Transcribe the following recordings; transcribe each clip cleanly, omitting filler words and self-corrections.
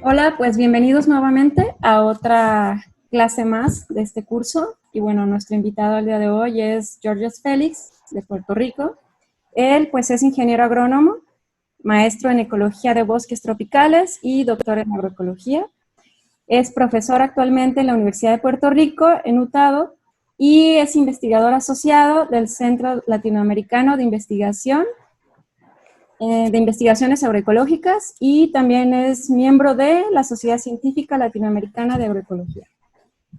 Hola, pues bienvenidos nuevamente a otra clase más de este curso. Y bueno, nuestro invitado al día de hoy es Georges Félix, de Puerto Rico. Él pues es ingeniero agrónomo, maestro en ecología de bosques tropicales y doctor en agroecología. Es profesor actualmente en la Universidad de Puerto Rico, en Utah, y es investigador asociado del Centro Latinoamericano de Investigaciones Agroecológicas, y también es miembro de la Sociedad Científica Latinoamericana de Agroecología.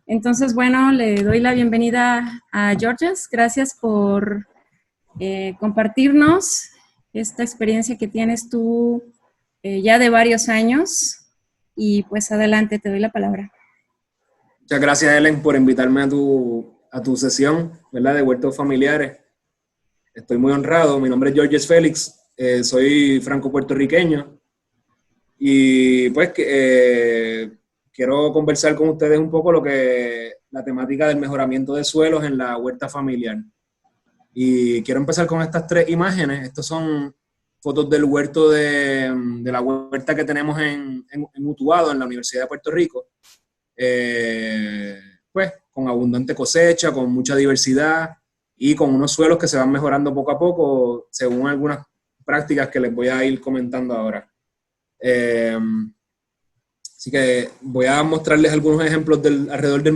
Entonces, bueno, le doy la bienvenida a Georges. Gracias por compartirnos esta experiencia que tienes tú ya de varios años. Y pues adelante, te doy la palabra. Muchas gracias, Helen, por invitarme a tu sesión, ¿verdad? De Huertos Familiares. Estoy muy honrado. Mi nombre es Georges Félix, soy franco-puertorriqueño y pues quiero conversar con ustedes un poco la temática del mejoramiento de suelos en la huerta familiar. Y quiero empezar con estas tres imágenes. Estas son fotos del huerto de la huerta que tenemos en Utuado, en la Universidad de Puerto Rico. Pues con abundante cosecha, con mucha diversidad y con unos suelos que se van mejorando poco a poco según algunas prácticas que les voy a ir comentando ahora. Así que voy a mostrarles algunos ejemplos alrededor del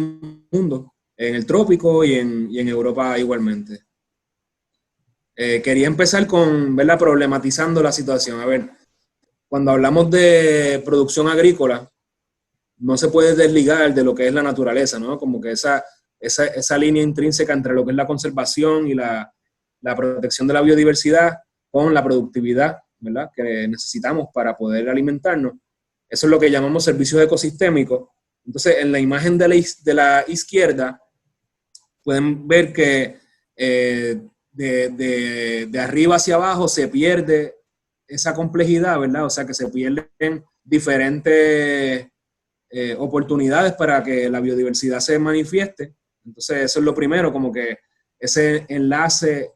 mundo, en el trópico y en Europa igualmente. Quería empezar con, ¿verdad?, problematizando la situación. A ver, cuando hablamos de producción agrícola, no se puede desligar de lo que es la naturaleza, ¿no? Como que esa línea intrínseca entre lo que es la conservación y la protección de la biodiversidad con la productividad, ¿verdad?, que necesitamos para poder alimentarnos. Eso es lo que llamamos servicios ecosistémicos. Entonces, en la imagen de la izquierda, pueden ver que de arriba hacia abajo se pierde esa complejidad, ¿verdad? O sea, que se pierden diferentes oportunidades para que la biodiversidad se manifieste. Entonces, eso es lo primero, como que ese enlace,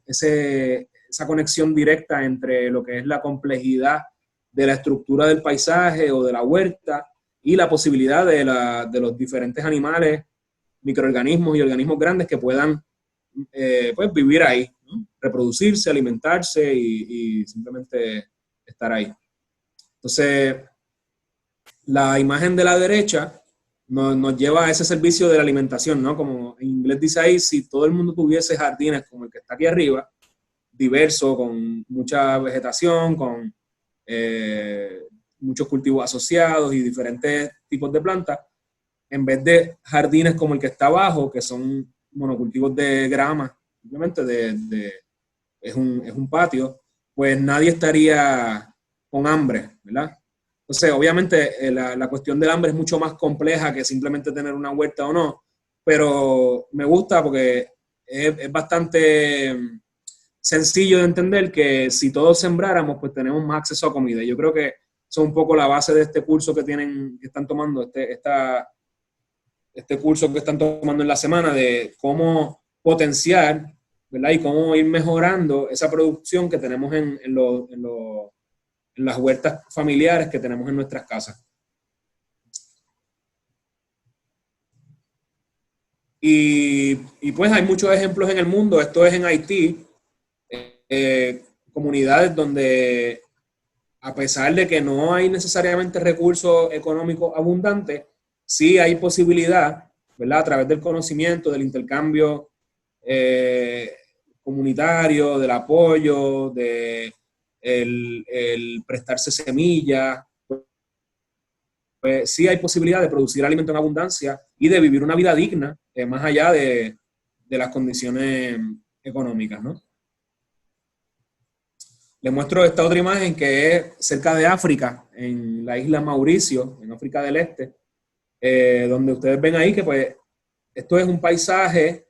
esa conexión directa entre lo que es la complejidad de la estructura del paisaje o de la huerta y la posibilidad de los diferentes animales, microorganismos y organismos grandes que puedan pues vivir ahí, ¿no? Reproducirse, alimentarse y simplemente estar ahí. Entonces, la imagen de la derecha nos lleva a ese servicio de la alimentación, ¿no? Como en inglés dice ahí, si todo el mundo tuviese jardines como el que está aquí arriba, diverso, con mucha vegetación, con muchos cultivos asociados y diferentes tipos de plantas, en vez de jardines como el que está abajo, que son monocultivos de grama, simplemente es un patio, pues nadie estaría con hambre, ¿verdad? Entonces, obviamente, la cuestión del hambre es mucho más compleja que simplemente tener una huerta o no, pero me gusta porque es bastante sencillo de entender que si todos sembráramos, pues tenemos más acceso a comida. Yo creo que eso es un poco la base de este curso que están tomando, este curso que están tomando en la semana de cómo potenciar, ¿verdad? Y cómo ir mejorando esa producción que tenemos en las huertas familiares que tenemos en nuestras casas. Y pues hay muchos ejemplos en el mundo. Esto es en Haití, comunidades donde a pesar de que no hay necesariamente recursos económicos abundantes, sí hay posibilidad, ¿verdad?, a través del conocimiento, del intercambio comunitario, del apoyo, el prestarse semillas, pues sí hay posibilidad de producir alimento en abundancia y de vivir una vida digna, más allá de las condiciones económicas, ¿no? Les muestro esta otra imagen que es cerca de África, en la isla Mauricio, en África del Este, donde ustedes ven ahí que pues esto es un paisaje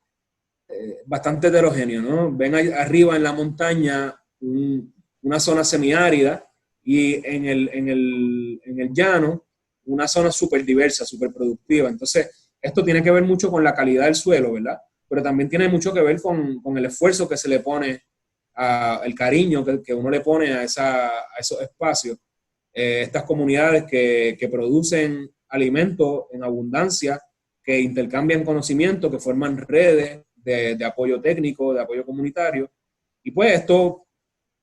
bastante heterogéneo, ¿no? Ven ahí arriba en la montaña una zona semiárida y en el llano una zona súper diversa, súper productiva. Entonces, esto tiene que ver mucho con la calidad del suelo, ¿verdad? Pero también tiene mucho que ver con el esfuerzo que se le pone, el cariño que uno le pone a esos espacios. estas comunidades que producen alimentos en abundancia, que intercambian conocimiento, que forman redes de apoyo técnico, de apoyo comunitario. Y pues estos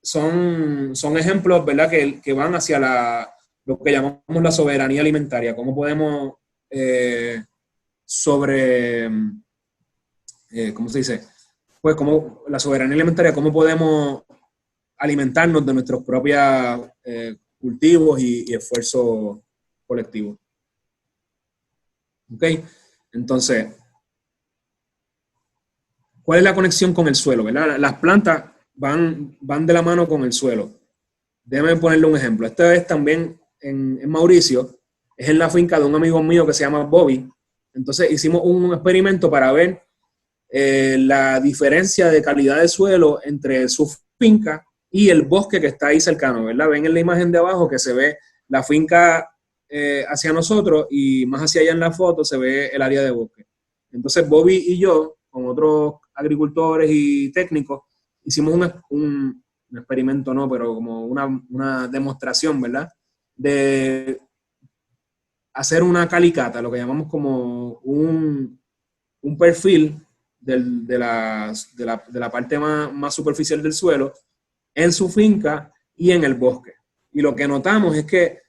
son ejemplos, ¿verdad?, que van hacia lo que llamamos la soberanía alimentaria. ¿Cómo podemos ¿cómo se dice? Pues como la soberanía alimentaria, cómo podemos alimentarnos de nuestros propios cultivos y esfuerzos colectivos. ¿Ok? Entonces, ¿cuál es la conexión con el suelo? ¿Verdad? Las plantas van de la mano con el suelo. Déjame ponerle un ejemplo. Esta vez también en Mauricio, es en la finca de un amigo mío que se llama Bobby. Entonces hicimos un experimento para ver la diferencia de calidad de suelo entre su finca y el bosque que está ahí cercano, ¿verdad? Ven en la imagen de abajo que se ve la finca hacia nosotros y más hacia allá en la foto se ve el área de bosque. Entonces Bobby y yo, con otros agricultores y técnicos, hicimos un experimento, no, pero como una demostración, ¿verdad? De hacer una calicata, lo que llamamos como un perfil de la parte más superficial del suelo en su finca y en el bosque. Y lo que notamos es que,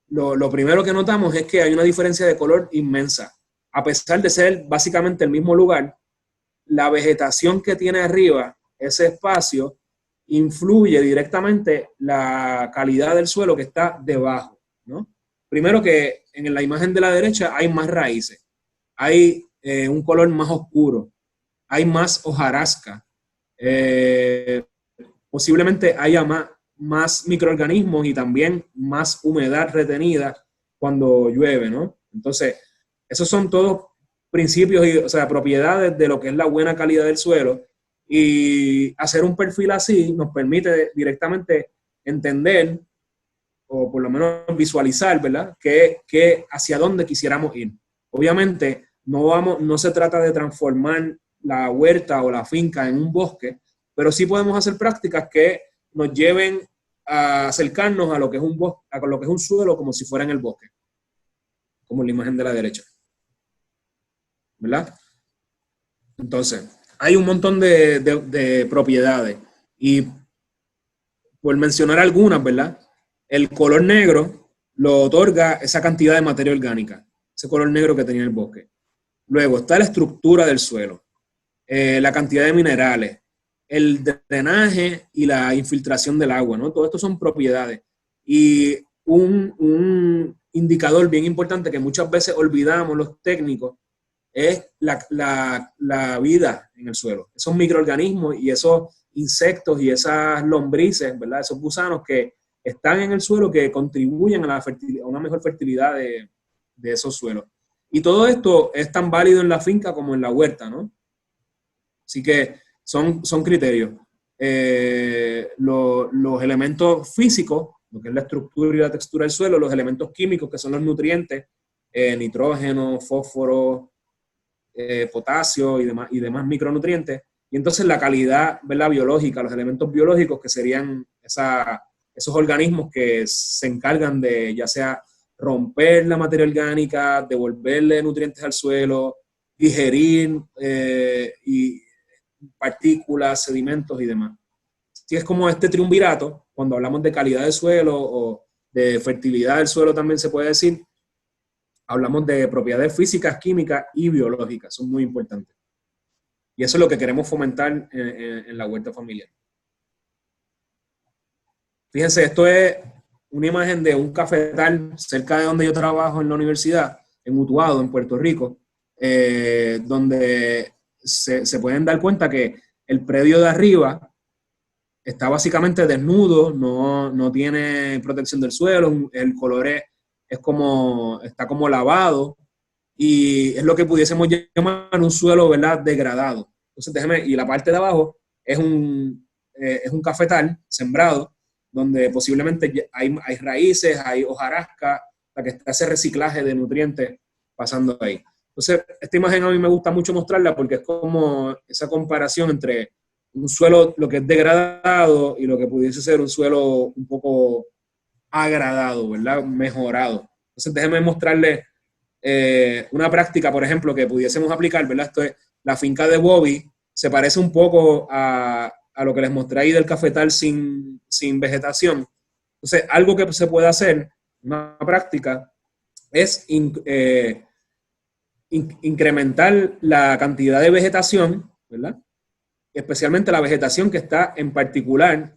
lo primero que notamos es que hay una diferencia de color inmensa. A pesar de ser básicamente el mismo lugar, la vegetación que tiene arriba, ese espacio, influye directamente la calidad del suelo que está debajo, ¿no? Primero que en la imagen de la derecha hay más raíces, hay un color más oscuro, hay más hojarasca, posiblemente haya más microorganismos y también más humedad retenida cuando llueve, ¿no? Entonces, esos son todos principios, o sea, propiedades de lo que es la buena calidad del suelo, y hacer un perfil así nos permite directamente entender, o por lo menos visualizar, ¿verdad?, que hacia dónde quisiéramos ir. Obviamente, no se trata de transformar la huerta o la finca en un bosque, pero sí podemos hacer prácticas que nos lleven a acercarnos a lo que es un bosque, a lo que es un suelo como si fuera en el bosque, como en la imagen de la derecha, ¿verdad? Entonces, hay un montón de propiedades y por mencionar algunas, ¿verdad? El color negro lo otorga esa cantidad de materia orgánica, ese color negro que tenía el bosque. Luego está la estructura del suelo, la cantidad de minerales, el drenaje y la infiltración del agua, ¿no? Todo esto son propiedades. Y un indicador bien importante que muchas veces olvidamos los técnicos es la vida en el suelo. Esos microorganismos y esos insectos y esas lombrices, ¿verdad? Esos gusanos que están en el suelo que contribuyen a una mejor fertilidad de esos suelos. Y todo esto es tan válido en la finca como en la huerta, ¿no? Así que son criterios. Los elementos físicos, lo que es la estructura y la textura del suelo, los elementos químicos, que son los nutrientes, nitrógeno, fósforo, potasio y demás micronutrientes. Y entonces la calidad, ¿verdad?, biológica, los elementos biológicos que serían esos organismos que se encargan de ya sea romper la materia orgánica, devolverle nutrientes al suelo, digerir y partículas, sedimentos y demás. Así es como este triunvirato, cuando hablamos de calidad del suelo o de fertilidad del suelo también se puede decir, hablamos de propiedades físicas, químicas y biológicas, son muy importantes. Y eso es lo que queremos fomentar en la huerta familiar. Fíjense, esto es una imagen de un cafetal cerca de donde yo trabajo en la universidad, en Utuado, en Puerto Rico, donde se pueden dar cuenta que el predio de arriba está básicamente desnudo, no tiene protección del suelo, el color está como lavado, y es lo que pudiésemos llamar un suelo, ¿verdad?, degradado. Entonces, y la parte de abajo es un cafetal sembrado, donde posiblemente hay raíces, hay hojarasca, para que está ese reciclaje de nutrientes pasando ahí. Entonces, esta imagen a mí me gusta mucho mostrarla porque es como esa comparación entre un suelo, lo que es degradado, y lo que pudiese ser un suelo un poco agradado, ¿verdad? Mejorado. Entonces, déjenme mostrarles una práctica, por ejemplo, que pudiésemos aplicar, ¿verdad? Esto es la finca de Bobby, se parece un poco a lo que les mostré ahí del cafetal sin vegetación. Entonces, algo que se puede hacer, una práctica, es incrementar la cantidad de vegetación, ¿verdad? Especialmente la vegetación que está en perpendicular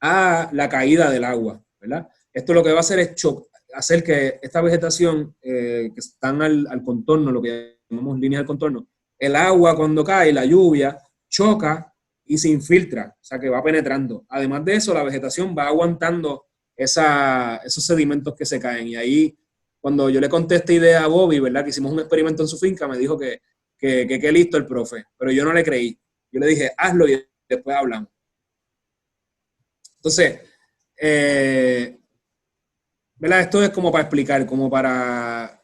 a la caída del agua, ¿verdad? Esto lo que va a hacer es hacer que esta vegetación que están al contorno, lo que llamamos líneas del contorno, el agua cuando cae, la lluvia, choca y se infiltra, o sea que va penetrando. Además de eso, la vegetación va aguantando esos sedimentos que se caen. Y ahí, cuando yo le conté esta idea a Bobby, ¿verdad? Que hicimos un experimento en su finca, me dijo que qué listo el profe, pero yo no le creí. Yo le dije, hazlo y después hablamos. Entonces, ¿verdad? Esto es como para explicar, como para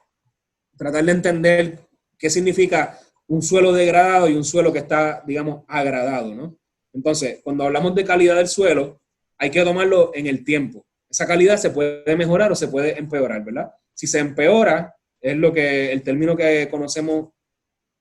tratar de entender qué significa un suelo degradado y un suelo que está, digamos, agradado, ¿no? Entonces, cuando hablamos de calidad del suelo, hay que tomarlo en el tiempo. Esa calidad se puede mejorar o se puede empeorar, ¿verdad? Si se empeora, es el término que conocemos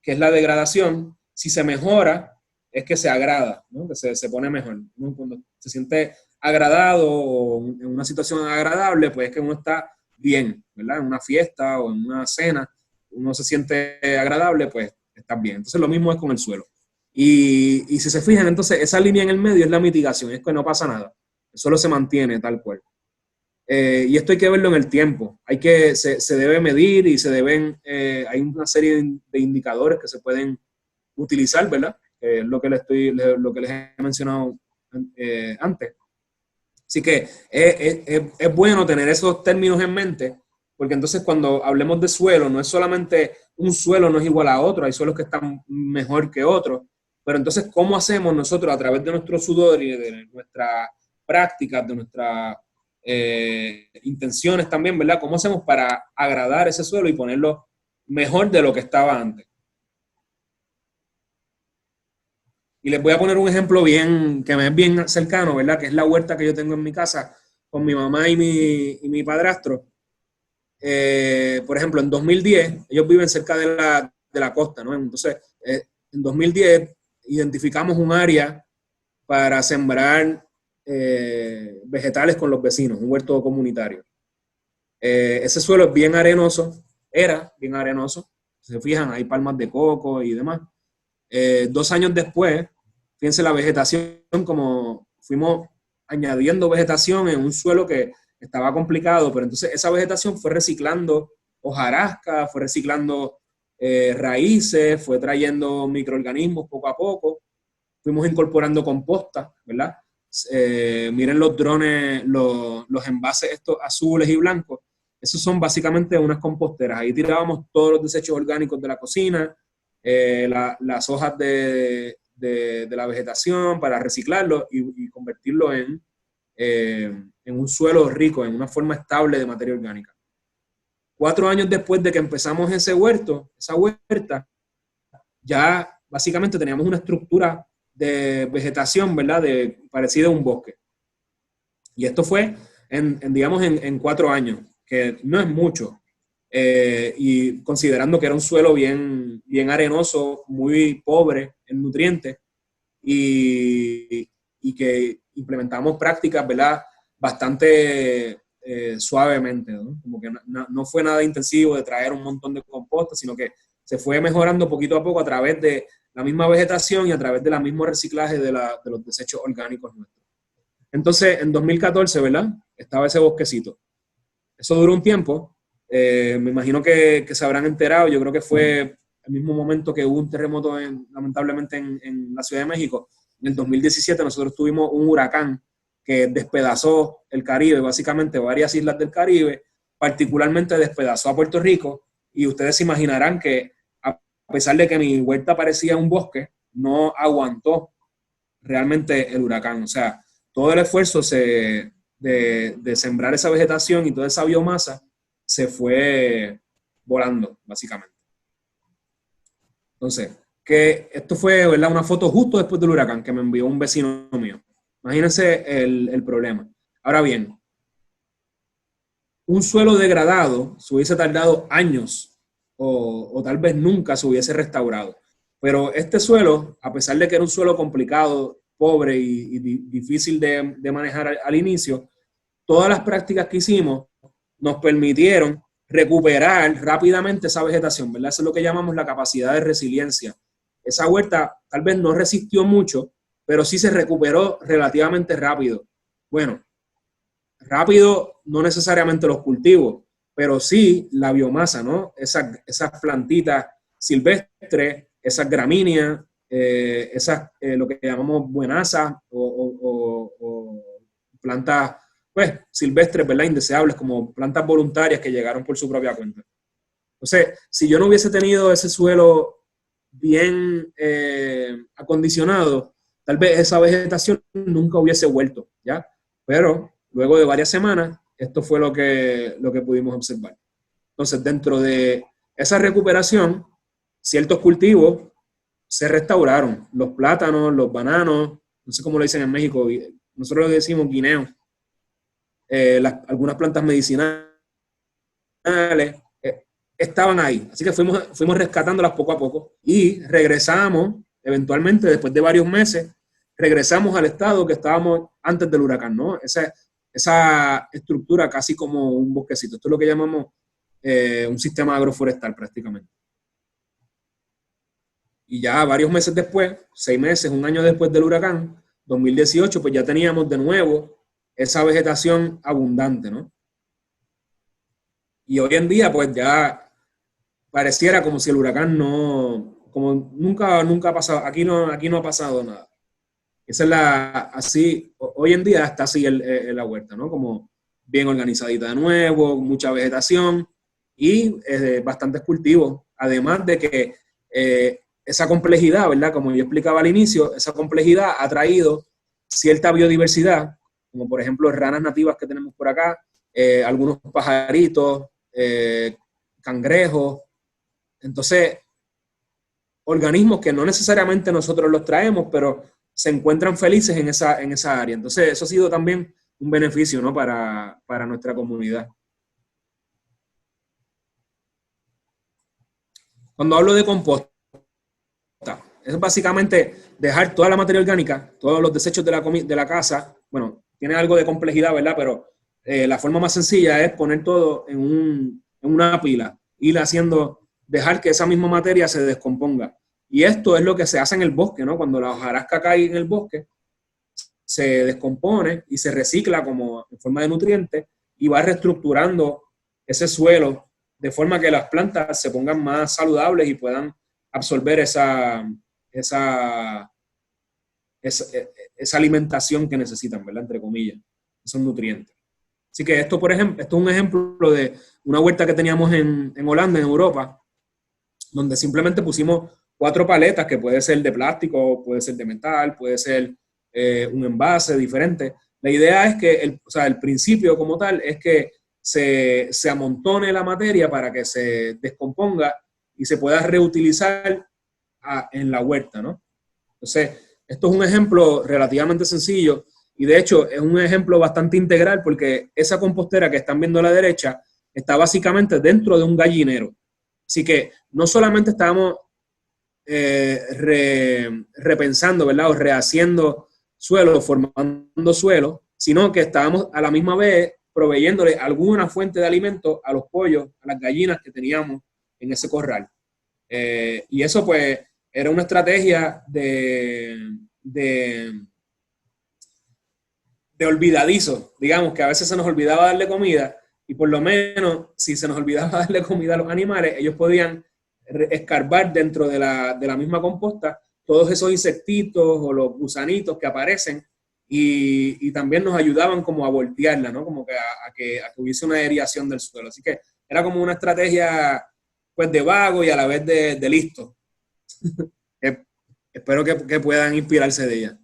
que es la degradación. Si se mejora, es que se agrada, ¿no? Que se pone mejor, ¿no? Cuando se siente agradado o en una situación agradable, pues es que uno está bien, ¿verdad? En una fiesta o en una cena, uno se siente agradable, pues está bien. Entonces lo mismo es con el suelo. Y si se fijan, entonces esa línea en el medio es la mitigación, es que no pasa nada. El suelo se mantiene tal cual. Y esto hay que verlo en el tiempo. Se debe medir y hay una serie de indicadores que se pueden utilizar, ¿verdad? Es lo que les he mencionado antes. Así que es bueno tener esos términos en mente, porque entonces cuando hablemos de suelo, no es solamente un suelo no es igual a otro, hay suelos que están mejor que otros, pero entonces, ¿cómo hacemos nosotros a través de nuestro sudor y de nuestras prácticas, de nuestras intenciones también, ¿verdad? ¿Cómo hacemos para agradar ese suelo y ponerlo mejor de lo que estaba antes? Y les voy a poner un ejemplo que me es bien cercano, ¿verdad? Que es la huerta que yo tengo en mi casa con mi mamá y mi padrastro. Por ejemplo, en 2010, ellos viven cerca de la costa, ¿no? Entonces, en 2010 identificamos un área para sembrar vegetales con los vecinos, un huerto comunitario. Ese suelo es bien arenoso, era bien arenoso. Si se fijan, hay palmas de coco y demás. 2 años después, fíjense la vegetación, como fuimos añadiendo vegetación en un suelo que estaba complicado, pero entonces esa vegetación fue reciclando hojarasca, fue reciclando raíces, fue trayendo microorganismos poco a poco, fuimos incorporando composta, ¿verdad? Miren los drones, los envases estos azules y blancos, esos son básicamente unas composteras, ahí tirábamos todos los desechos orgánicos de la cocina, las hojas de la vegetación para reciclarlo y convertirlo en un suelo rico, en una forma estable de materia orgánica. 4 años después de que empezamos esa huerta, ya básicamente teníamos una estructura de vegetación, ¿verdad? Parecida a un bosque. Y esto fue, digamos, en 4 años, que no es mucho. Y considerando que era un suelo bien arenoso, muy pobre en nutrientes, y que implementamos prácticas, ¿verdad? Bastante suavemente, ¿no? Como que no fue nada intensivo de traer un montón de composta, sino que se fue mejorando poquito a poco a través de la misma vegetación y a través del mismo reciclaje de los desechos orgánicos nuestros. Entonces, en 2014, ¿verdad? Estaba ese bosquecito. Eso duró un tiempo. Me imagino que se habrán enterado. Yo creo que fue el mismo momento que hubo un terremoto, lamentablemente, en la Ciudad de México. En el 2017 nosotros tuvimos un huracán que despedazó el Caribe, básicamente varias islas del Caribe, particularmente despedazó a Puerto Rico. Y ustedes se imaginarán que, a pesar de que mi huerta parecía un bosque, no aguantó realmente el huracán. O sea, todo el esfuerzo de sembrar esa vegetación y toda esa biomasa se fue volando, básicamente. Entonces, que esto fue, ¿verdad? Una foto justo después del huracán que me envió un vecino mío. Imagínense el problema. Ahora bien, un suelo degradado se hubiese tardado años o tal vez nunca se hubiese restaurado. Pero este suelo, a pesar de que era un suelo complicado, pobre y difícil de manejar al inicio, todas las prácticas que hicimos nos permitieron recuperar rápidamente esa vegetación, ¿verdad? Eso es lo que llamamos la capacidad de resiliencia. Esa huerta tal vez no resistió mucho, pero sí se recuperó relativamente rápido. Bueno, rápido no necesariamente los cultivos, pero sí la biomasa, ¿no? Esas plantitas silvestres, esas gramíneas, lo que llamamos buenasas o plantas pues, silvestres, ¿verdad? Indeseables, como plantas voluntarias que llegaron por su propia cuenta. Entonces, si yo no hubiese tenido ese suelo bien acondicionado, tal vez esa vegetación nunca hubiese vuelto, ¿ya? Pero luego de varias semanas, esto fue lo que pudimos observar. Entonces, dentro de esa recuperación, ciertos cultivos se restauraron. Los plátanos, los bananos, no sé cómo lo dicen en México, nosotros le decimos guineos. Algunas plantas medicinales estaban ahí. Así que fuimos rescatándolas poco a poco y regresamos, eventualmente, después de varios meses, regresamos al estado que estábamos antes del huracán, ¿no? Esa estructura casi como un bosquecito. Esto es lo que llamamos un sistema agroforestal prácticamente. Y ya varios meses después, 6 meses, un año después del huracán, 2018, pues ya teníamos de nuevo esa vegetación abundante, ¿no? Y hoy en día, pues ya pareciera como si el huracán como nunca ha pasado, aquí no ha pasado nada. Esa es así, hoy en día está así la huerta, ¿no? Como bien organizadita de nuevo, mucha vegetación y bastantes cultivos. Además de que esa complejidad, ¿verdad? Como yo explicaba al inicio, esa complejidad ha traído cierta biodiversidad, como por ejemplo ranas nativas que tenemos por acá, algunos pajaritos, cangrejos. Entonces, organismos que no necesariamente nosotros los traemos, pero se encuentran felices en esa área. Entonces, eso ha sido también un beneficio, ¿no? para nuestra comunidad. Cuando hablo de composta, es básicamente dejar toda la materia orgánica, todos los desechos de la casa. Bueno, tiene algo de complejidad, ¿verdad? Pero la forma más sencilla es poner todo en una pila, dejar que esa misma materia se descomponga. Y esto es lo que se hace en el bosque, ¿no? Cuando la hojarasca cae en el bosque, se descompone y se recicla como en forma de nutriente y va reestructurando ese suelo de forma que las plantas se pongan más saludables y puedan absorber esa alimentación que necesitan, ¿verdad? Entre comillas, esos nutrientes. Así que esto, por ejemplo, esto es un ejemplo de una huerta que teníamos en Holanda, en Europa, donde simplemente pusimos 4 paletas, que puede ser de plástico, puede ser de metal, puede ser un envase diferente. La idea es que, el principio como tal es que se amontone la materia para que se descomponga y se pueda reutilizar en la huerta, ¿no? Entonces, esto es un ejemplo relativamente sencillo y de hecho es un ejemplo bastante integral porque esa compostera que están viendo a la derecha está básicamente dentro de un gallinero. Así que no solamente estábamos repensando, ¿verdad? O rehaciendo suelo, formando suelo, sino que estábamos a la misma vez proveyéndole alguna fuente de alimento a los pollos, a las gallinas que teníamos en ese corral. Y eso pues era una estrategia de olvidadizo, digamos, que a veces se nos olvidaba darle comida y por lo menos si se nos olvidaba darle comida a los animales, ellos podían escarbar dentro de la misma composta todos esos insectitos o los gusanitos que aparecen y también nos ayudaban como a voltearla, ¿no? Como que a que hubiese una aireación del suelo. Así que era como una estrategia pues de vago y a la vez de listo. Espero que puedan inspirarse de ella.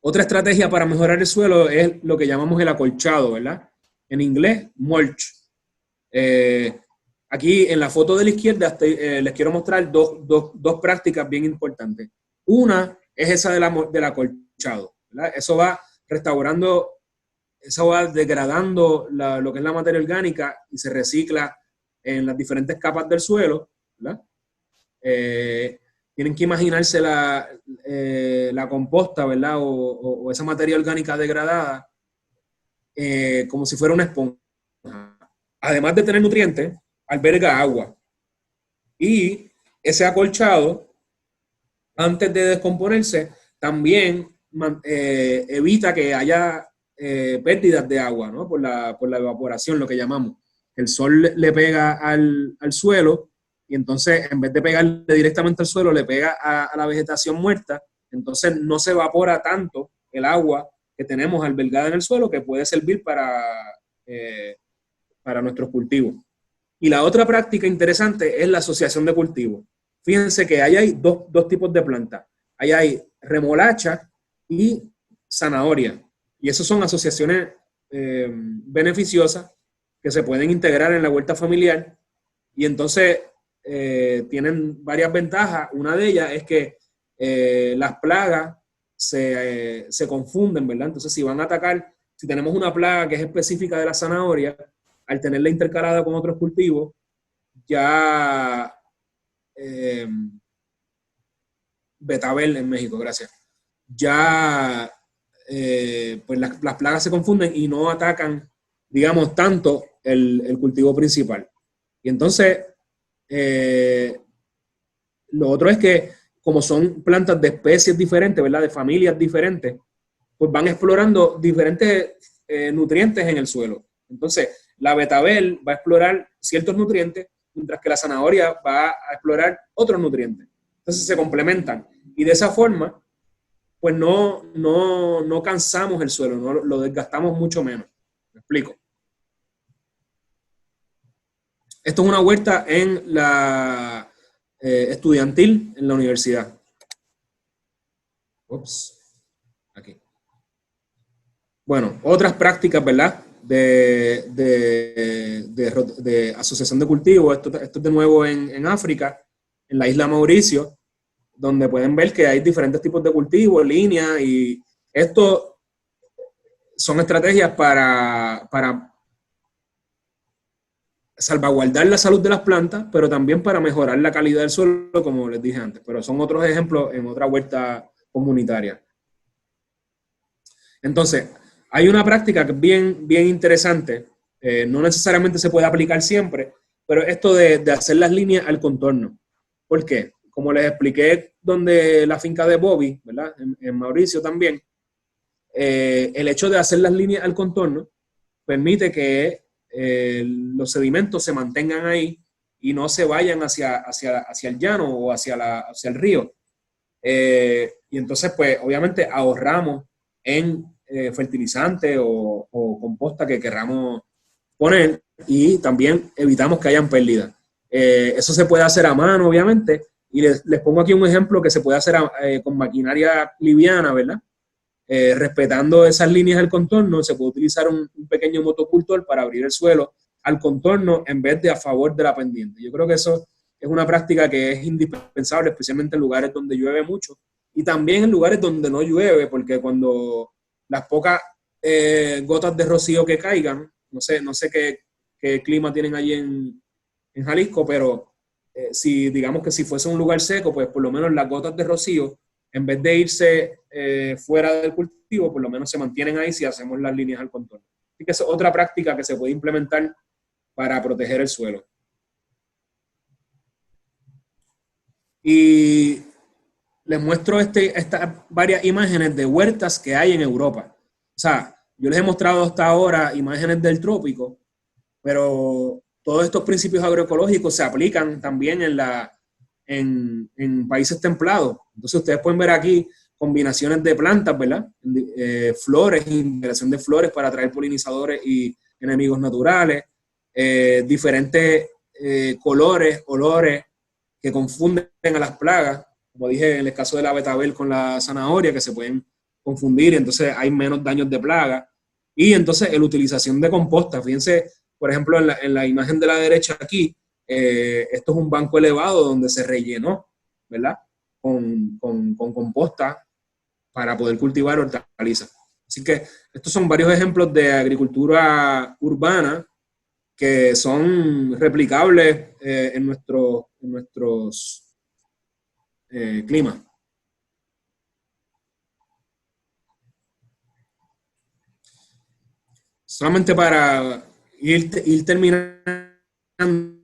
Otra estrategia para mejorar el suelo es lo que llamamos el acolchado, ¿verdad? En inglés, mulch. Aquí en la foto de la izquierda les quiero mostrar dos prácticas bien importantes. Una es esa del acolchado, ¿verdad? Eso va restaurando, eso va degradando lo que es la materia orgánica y se recicla en las diferentes capas del suelo, ¿verdad? Tienen que imaginarse la composta, ¿verdad? O esa materia orgánica degradada como si fuera una esponja. Además de tener nutrientes, alberga agua. Y ese acolchado, antes de descomponerse, también evita que haya pérdidas de agua, ¿no? Por la evaporación, lo que llamamos. El sol le pega al suelo y entonces, en vez de pegarle directamente al suelo, le pega a la vegetación muerta. Entonces, no se evapora tanto el agua que tenemos albergada en el suelo, que puede servir para nuestros cultivos. Y la otra práctica interesante es la asociación de cultivos. Fíjense que ahí hay dos tipos de plantas. Ahí hay remolacha y zanahoria. Y esas son asociaciones beneficiosas que se pueden integrar en la huerta familiar. Y entonces tienen varias ventajas. Una de ellas es que las plagas se confunden, ¿verdad? Entonces, si van a atacar, si tenemos una plaga que es específica de la zanahoria, al tenerla intercalada con otros cultivos, ya betabel en México, gracias. Ya pues las plagas se confunden y no atacan, digamos, tanto el cultivo principal. Y entonces, lo otro es que como son plantas de especies diferentes, ¿verdad? De familias diferentes, pues van explorando diferentes nutrientes en el suelo. Entonces, la betabel va a explorar ciertos nutrientes, mientras que la zanahoria va a explorar otros nutrientes. Entonces se complementan. Y de esa forma, pues no cansamos el suelo, no lo desgastamos mucho menos. ¿Me explico? Esto es una huerta en la estudiantil en la universidad. Ups. Aquí. Bueno, otras prácticas, ¿verdad? De asociación de cultivos. Esto es de nuevo en África, en la isla Mauricio, donde pueden ver que hay diferentes tipos de cultivos, líneas, y esto son estrategias para salvaguardar la salud de las plantas, pero también para mejorar la calidad del suelo, como les dije antes. Pero son otros ejemplos en otra huerta comunitaria. Entonces, hay una práctica que es bien interesante, no necesariamente se puede aplicar siempre, pero esto de hacer las líneas al contorno. ¿Por qué? Como les expliqué donde la finca de Bobby, ¿verdad? En Mauricio también, el hecho de hacer las líneas al contorno permite que los sedimentos se mantengan ahí y no se vayan hacia el llano o hacia el río. Y entonces, pues, obviamente ahorramos en fertilizante o composta que querramos poner y también evitamos que hayan pérdidas. Eso se puede hacer a mano, obviamente, y les pongo aquí un ejemplo que se puede hacer con maquinaria liviana, ¿verdad? Respetando esas líneas del contorno, se puede utilizar un pequeño motocultor para abrir el suelo al contorno en vez de a favor de la pendiente. Yo creo que eso es una práctica que es indispensable, especialmente en lugares donde llueve mucho y también en lugares donde no llueve, porque cuando las pocas gotas de rocío que caigan, no sé qué clima tienen allí en Jalisco, pero si digamos que si fuese un lugar seco, pues por lo menos las gotas de rocío, en vez de irse fuera del cultivo, por lo menos se mantienen ahí si hacemos las líneas al contorno. Así que es otra práctica que se puede implementar para proteger el suelo. Y les muestro estas varias imágenes de huertas que hay en Europa. O sea, yo les he mostrado hasta ahora imágenes del trópico, pero todos estos principios agroecológicos se aplican también en países templados. Entonces ustedes pueden ver aquí combinaciones de plantas, ¿verdad? Flores, integración de flores para atraer polinizadores y enemigos naturales, diferentes colores, olores que confunden a las plagas, como dije en el caso de la betabel con la zanahoria, que se pueden confundir, entonces hay menos daños de plaga. Y entonces la utilización de composta, fíjense, por ejemplo, en la imagen de la derecha aquí, esto es un banco elevado donde se rellenó, ¿verdad? Con composta para poder cultivar hortalizas. Así que estos son varios ejemplos de agricultura urbana que son replicables en nuestros climas. Solamente para ir terminando,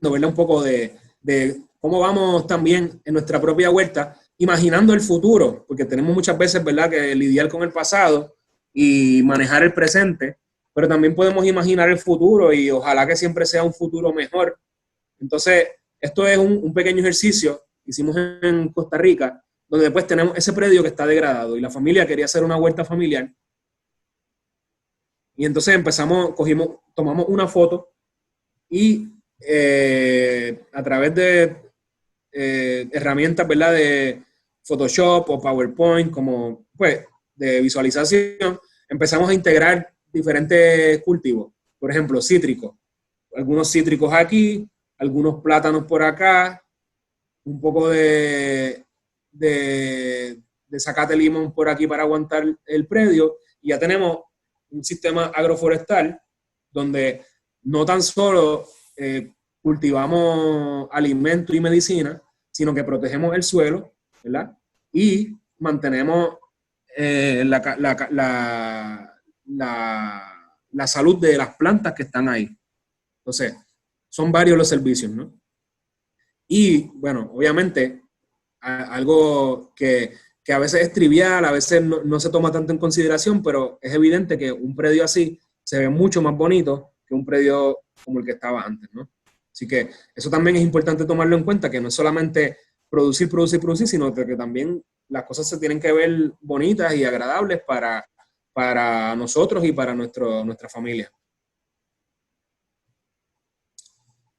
¿verdad? Un poco de cómo vamos también en nuestra propia huerta, imaginando el futuro, porque tenemos muchas veces, ¿verdad?, que lidiar con el pasado y manejar el presente, pero también podemos imaginar el futuro y ojalá que siempre sea un futuro mejor. Entonces, esto es un pequeño ejercicio que hicimos en Costa Rica, donde después tenemos ese predio que está degradado y la familia quería hacer una huerta familiar. Y entonces tomamos una foto y a través de herramientas, ¿verdad?, de Photoshop o PowerPoint, como pues de visualización, empezamos a integrar diferentes cultivos. Por ejemplo, cítricos. Algunos cítricos aquí, algunos plátanos por acá, un poco de zacate limón por aquí para aguantar el predio, y ya tenemos un sistema agroforestal donde no tan solo cultivamos alimentos y medicina, sino que protegemos el suelo, ¿verdad? Y mantenemos la salud de las plantas que están ahí. Entonces, son varios los servicios, ¿no? Y, bueno, obviamente, algo que a veces es trivial, a veces no se toma tanto en consideración, pero es evidente que un predio así se ve mucho más bonito que un predio como el que estaba antes, ¿no? Así que eso también es importante tomarlo en cuenta, que no es solamente producir, sino que también las cosas se tienen que ver bonitas y agradables para nosotros y para nuestra familia.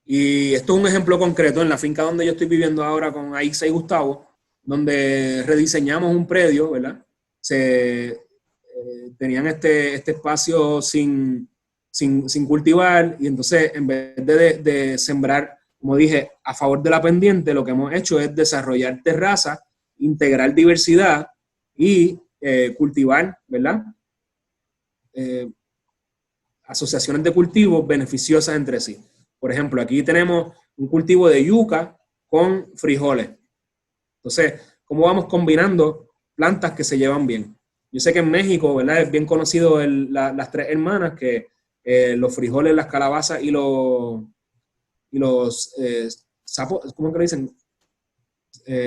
Y esto es un ejemplo concreto en la finca donde yo estoy viviendo ahora con Aixa y Gustavo, donde rediseñamos un predio, ¿verdad? Tenían este espacio sin cultivar, y entonces en vez de sembrar, como dije, a favor de la pendiente, lo que hemos hecho es desarrollar terrazas, integrar diversidad y cultivar, ¿verdad? Asociaciones de cultivos beneficiosas entre sí. Por ejemplo, aquí tenemos un cultivo de yuca con frijoles. Entonces, ¿cómo vamos combinando plantas que se llevan bien? Yo sé que en México, ¿verdad?, es bien conocido las tres hermanas, que los frijoles, las calabazas y los sapos, ¿cómo que le dicen?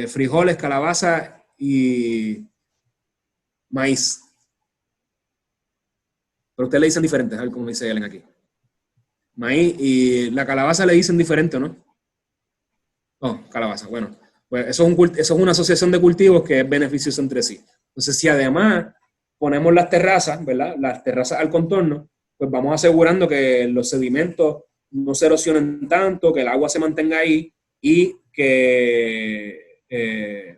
Frijoles, calabaza y maíz. Pero ustedes le dicen diferente, a ver cómo dice Ellen aquí. Maíz y la calabaza le dicen diferente, ¿no? No, calabaza, bueno. Pues eso es una asociación de cultivos que es beneficiosa entre sí. Entonces, si además ponemos las terrazas, ¿verdad?, las terrazas al contorno, pues vamos asegurando que los sedimentos no se erosionen tanto, que el agua se mantenga ahí y que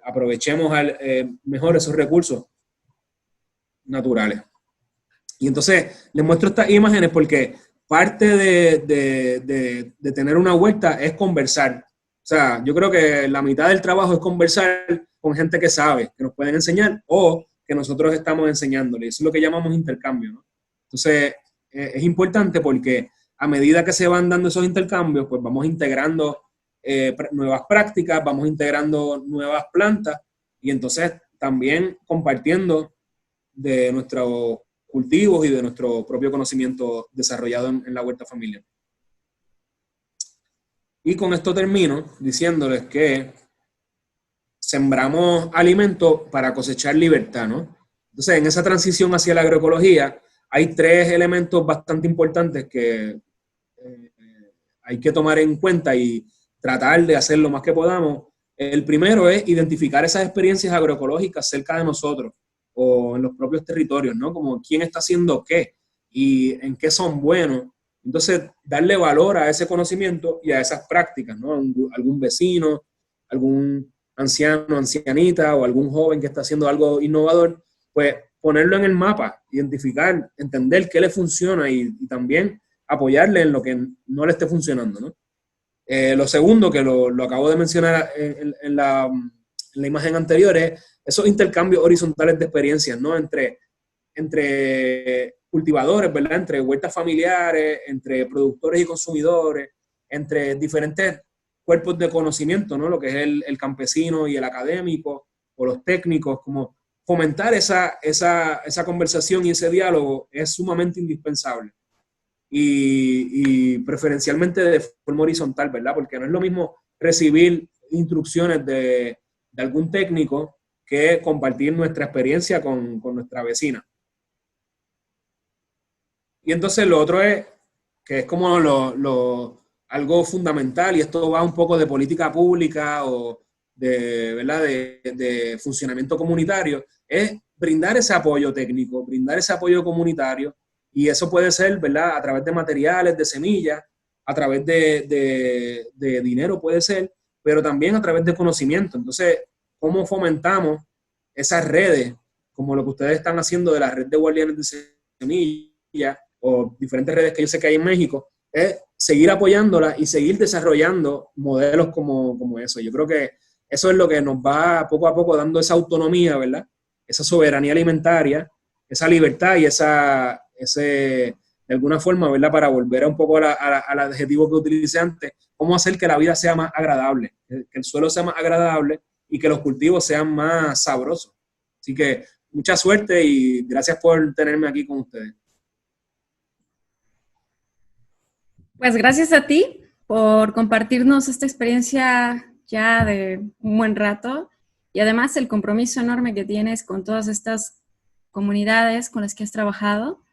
aprovechemos mejor esos recursos naturales. Y entonces les muestro estas imágenes porque parte de tener una huerta es conversar. O sea, yo creo que la mitad del trabajo es conversar con gente que sabe, que nos pueden enseñar o que nosotros estamos enseñándole. Eso es lo que llamamos intercambio, ¿no? Entonces, es importante porque a medida que se van dando esos intercambios, pues vamos integrando nuevas prácticas, vamos integrando nuevas plantas y entonces también compartiendo de nuestros cultivos y de nuestro propio conocimiento desarrollado en la huerta familiar. Y con esto termino diciéndoles que sembramos alimentos para cosechar libertad, ¿no? Entonces, en esa transición hacia la agroecología, hay tres elementos bastante importantes que hay que tomar en cuenta y tratar de hacer lo más que podamos. El primero es identificar esas experiencias agroecológicas cerca de nosotros o en los propios territorios, ¿no? Como quién está haciendo qué y en qué son buenos. Entonces, darle valor a ese conocimiento y a esas prácticas, ¿no? Algún vecino, algún anciano, ancianita o algún joven que está haciendo algo innovador, pues ponerlo en el mapa, identificar, entender qué le funciona y también apoyarle en lo que no le esté funcionando, ¿no? Lo segundo, que lo acabo de mencionar en la imagen anterior, es esos intercambios horizontales de experiencias, ¿no? Entre entre cultivadores, ¿verdad? Entre huertas familiares, entre productores y consumidores, entre diferentes cuerpos de conocimiento, ¿no? Lo que es el campesino y el académico, o los técnicos, como fomentar esa conversación y ese diálogo es sumamente indispensable. Y preferencialmente de forma horizontal, ¿verdad? Porque no es lo mismo recibir instrucciones de algún técnico que compartir nuestra experiencia con nuestra vecina. Y entonces lo otro es, que es como algo fundamental, y esto va un poco de política pública o ¿verdad? De funcionamiento comunitario, es brindar ese apoyo técnico, brindar ese apoyo comunitario, y eso puede ser, ¿verdad? A través de materiales, de semillas, a través de dinero puede ser, pero también a través de conocimiento. Entonces, ¿cómo fomentamos esas redes, como lo que ustedes están haciendo de la red de guardianes de semillas, o diferentes redes que yo sé que hay en México? Es seguir apoyándola y seguir desarrollando modelos como eso. Yo creo que eso es lo que nos va poco a poco dando esa autonomía, ¿verdad? Esa soberanía alimentaria, esa libertad y de alguna forma, ¿verdad? Para volver un poco al adjetivo que utilicé antes, cómo hacer que la vida sea más agradable, que el suelo sea más agradable y que los cultivos sean más sabrosos. Así que mucha suerte y gracias por tenerme aquí con ustedes. Pues gracias a ti por compartirnos esta experiencia ya de un buen rato, y además el compromiso enorme que tienes con todas estas comunidades con las que has trabajado.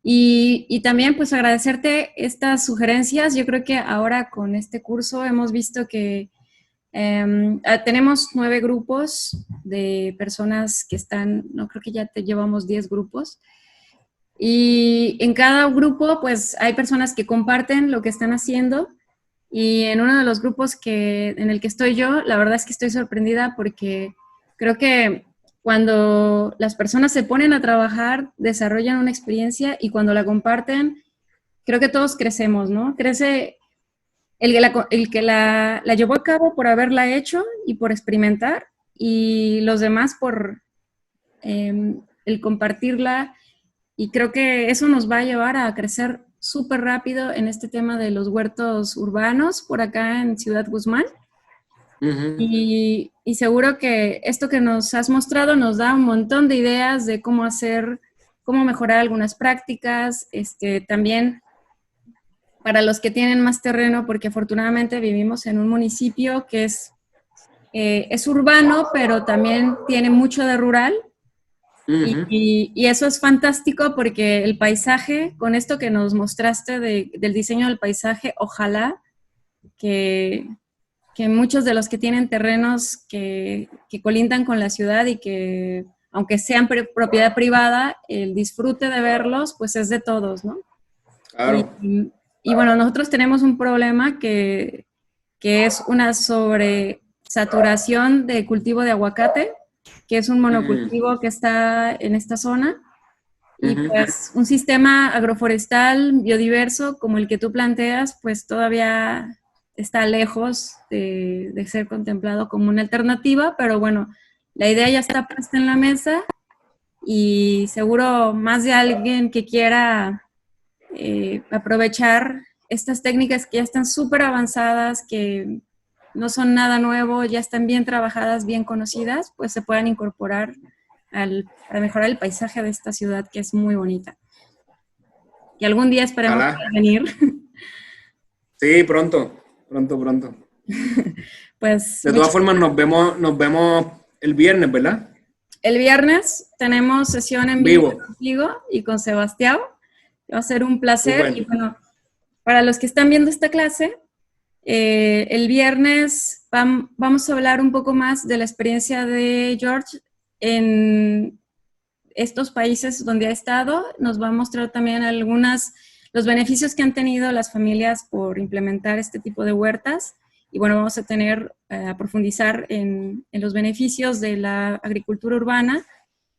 Y también pues agradecerte estas sugerencias. Yo creo que ahora con este curso hemos visto que tenemos 9 grupos de personas que están, no creo que ya te llevamos 10 grupos. Y en cada grupo, pues, hay personas que comparten lo que están haciendo. Y en uno de los grupos en el que estoy yo, la verdad es que estoy sorprendida porque creo que cuando las personas se ponen a trabajar, desarrollan una experiencia, y cuando la comparten, creo que todos crecemos, ¿no? Crece el que la llevó a cabo por haberla hecho y por experimentar, y los demás por el compartirla. Y creo que eso nos va a llevar a crecer súper rápido en este tema de los huertos urbanos por acá en Ciudad Guzmán. Uh-huh. Y seguro que esto que nos has mostrado nos da un montón de ideas de cómo mejorar algunas prácticas, también para los que tienen más terreno, porque afortunadamente vivimos en un municipio que es urbano, pero también tiene mucho de rural. Uh-huh. Y eso es fantástico porque el paisaje, con esto que nos mostraste del diseño del paisaje, ojalá que muchos de los que tienen terrenos que colindan con la ciudad y que, aunque sean propiedad privada, el disfrute de verlos, pues es de todos, ¿no? Claro. Y bueno, nosotros tenemos un problema que es una sobresaturación de cultivo de aguacate, que es un monocultivo que está en esta zona, y pues un sistema agroforestal biodiverso como el que tú planteas, pues todavía está lejos de ser contemplado como una alternativa, pero bueno, la idea ya está puesta en la mesa, y seguro más de alguien que quiera aprovechar estas técnicas que ya están súper avanzadas, que no son nada nuevo, ya están bien trabajadas, bien conocidas, pues se puedan incorporar para mejorar el paisaje de esta ciudad, que es muy bonita. Y algún día esperemos venir. Sí, pronto. Pues, de todas formas, nos vemos el viernes, ¿verdad? El viernes tenemos sesión en vivo contigo y con Sebastián. Va a ser un placer. Super. Y bueno, para los que están viendo esta clase, el viernes vamos a hablar un poco más de la experiencia de George en estos países donde ha estado. Nos va a mostrar también los beneficios que han tenido las familias por implementar este tipo de huertas. Y bueno, vamos a profundizar en los beneficios de la agricultura urbana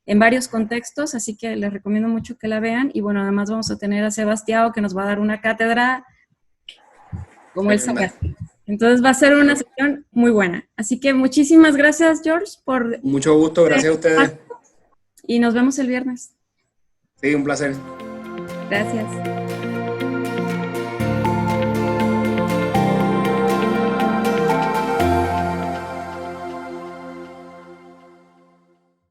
en varios contextos, así que les recomiendo mucho que la vean. Y bueno, además vamos a tener a Sebastián, que nos va a dar una cátedra como él sabe. Entonces va a ser una sesión muy buena. Así que muchísimas gracias, George, por... Mucho gusto, gracias a ustedes. Y nos vemos el viernes. Sí, un placer. Gracias.